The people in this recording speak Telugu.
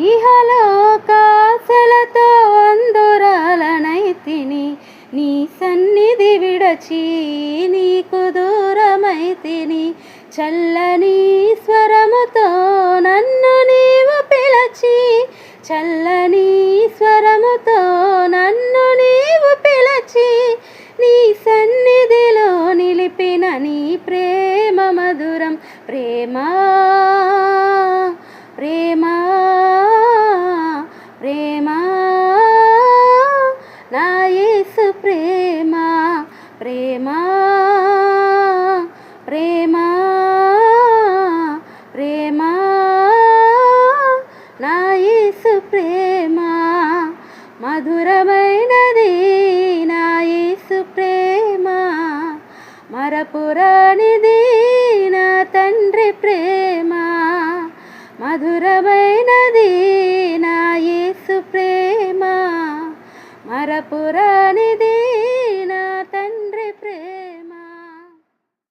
ఇహలోకాశలతో అందురాలనైతిని, నీ సన్నిధి విడచి నీకు దూరమైతిని. చల్లని స్వరముతో నన్ను నీవు పిలచి, చల్లని స్వరముతో నన్ను నీవు పిలచి, నీ సన్నిధిలో నిలిపిన నీ ప్రేమ మధురం. ప్రేమా ప్రేమా ప్రేమా నా యేసు ప్రేమా, ప్రేమా ప్రేమా ప్రేమా నా యేసు ప్రేమా. మధురమైనది నా యేసు ప్రేమ, మరపురానిది నా తండ్రి ప్రేమ. మధురమైనది నా యేసు ప్రేమ, మరపురానిది